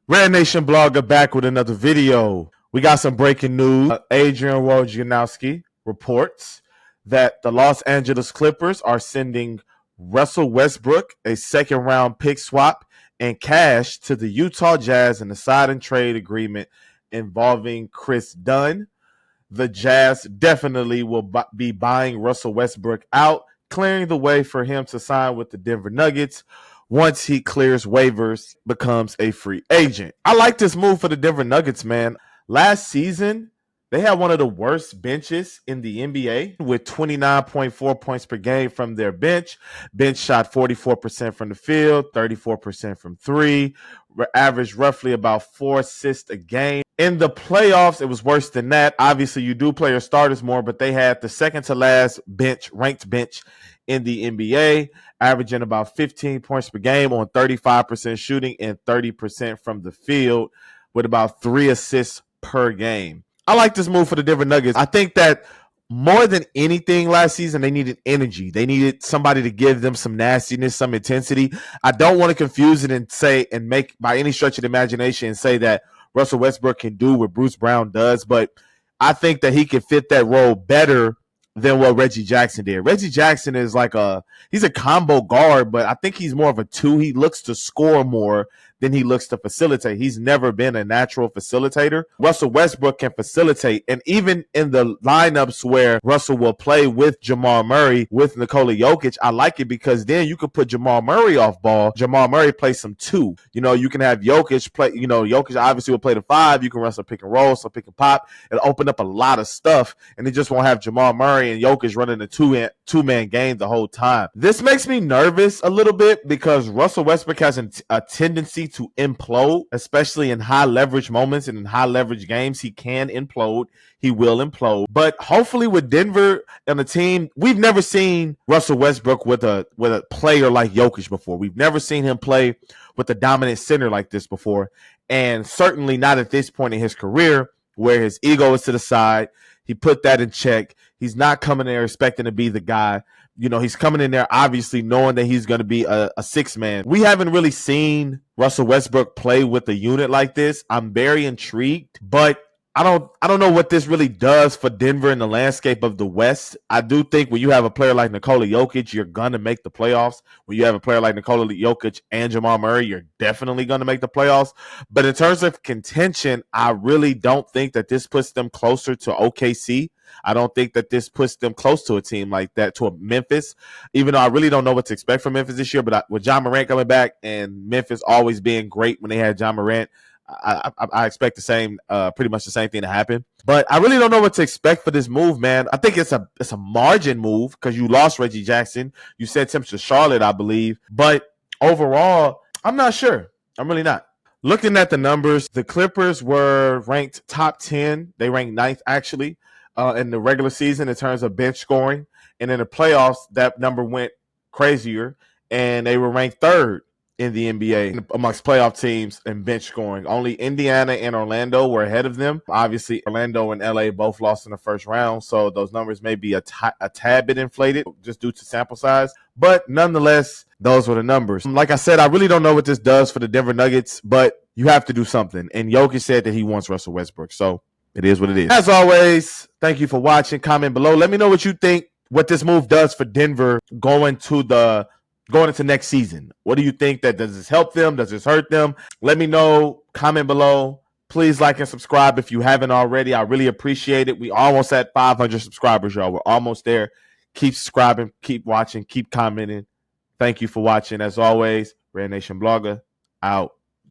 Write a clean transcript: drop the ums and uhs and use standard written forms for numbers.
RedNationBlogga back with another video. We got some breaking news. Adrian Wojnarowski reports that the Los Angeles Clippers are sending Russell Westbrook a second-round pick swap and cash to the Utah Jazz in a sign-and-trade agreement involving Chris Dunn. The Jazz definitely will be buying Russell Westbrook out, clearing the way for him to sign with the Denver Nuggets once he clears waivers, becomes a free agent. I like this move for the Denver Nuggets, man. Last season, they had one of the worst benches in the NBA with 29.4 points per game from their bench. Bench shot 44% from the field, 34% from three, averaged roughly about 4 assists a game. In the playoffs, it was worse than that. Obviously, you do play your starters more, but they had the second to last ranked bench in the NBA, averaging about 15 points per game on 35% shooting and 30% from the field with about 3 assists per game. I like this move for the Denver Nuggets. I think that more than anything last season, they needed energy. They needed somebody to give them some nastiness, some intensity. I don't want to confuse it and say and make by any stretch of the imagination and say that Russell Westbrook can do what Bruce Brown does, but I think that he can fit that role better than what Reggie Jackson did. Reggie Jackson is he's a combo guard, but I think he's more of a 2. He looks to score more than he looks to facilitate. He's never been a natural facilitator. Russell Westbrook can facilitate, and even in the lineups where Russell will play with Jamal Murray, with Nikola Jokic, I like it because then you could put Jamal Murray off ball. Jamal Murray plays some 2. You can have Jokic play, Jokic obviously will play the 5. You can run some pick and roll, some pick and pop. It'll open up a lot of stuff, and it just won't have Jamal Murray and Jokic running a two-man game the whole time. This makes me nervous a little bit because Russell Westbrook has a tendency to implode, especially in high leverage moments and in high leverage games. He can implode. He will implode. But hopefully with Denver and the team, we've never seen Russell Westbrook with a player like Jokic before. We've never seen him play with a dominant center like this before. And certainly not at this point in his career where his ego is to the side. He put that in check. He's not coming there expecting to be the guy. He's coming in there obviously knowing that he's going to be a 6-man. We haven't really seen Russell Westbrook play with a unit like this. I'm very intrigued, but I don't know what this really does for Denver in the landscape of the West. I do think when you have a player like Nikola Jokic, you're going to make the playoffs. When you have a player like Nikola Jokic and Jamal Murray, you're definitely going to make the playoffs. But in terms of contention, I really don't think that this puts them closer to OKC. I don't think that this puts them close to a team like that, to a Memphis, even though I really don't know what to expect from Memphis this year. But with John Morant coming back and Memphis always being great when they had John Morant, I expect the same, pretty much the same thing to happen. But I really don't know what to expect for this move, man. I think it's a margin move because you lost Reggie Jackson. You sent him to Charlotte, I believe. But overall, I'm not sure. I'm really not. Looking at the numbers, the Clippers were ranked top 10. They ranked 9th, actually, in the regular season in terms of bench scoring. And in the playoffs, that number went crazier, and they were ranked 3rd in the NBA amongst playoff teams in bench scoring. Only Indiana and Orlando were ahead of them. Obviously, Orlando and LA both lost in the first round, so those numbers may be a tad bit inflated just due to sample size. But nonetheless, those were the numbers. Like I said, I really don't know what this does for the Denver Nuggets, but you have to do something. And Jokic said that he wants Russell Westbrook, so it is what it is. As always, thank you for watching. Comment below. Let me know what you think, what this move does for Denver going into next season. What do you think? Does this help them? Does this hurt them? Let me know. Comment below. Please like and subscribe if you haven't already. I really appreciate it. We almost at 500 subscribers, y'all. We're almost there. Keep subscribing. Keep watching. Keep commenting. Thank you for watching. As always, RedNationBlogga out.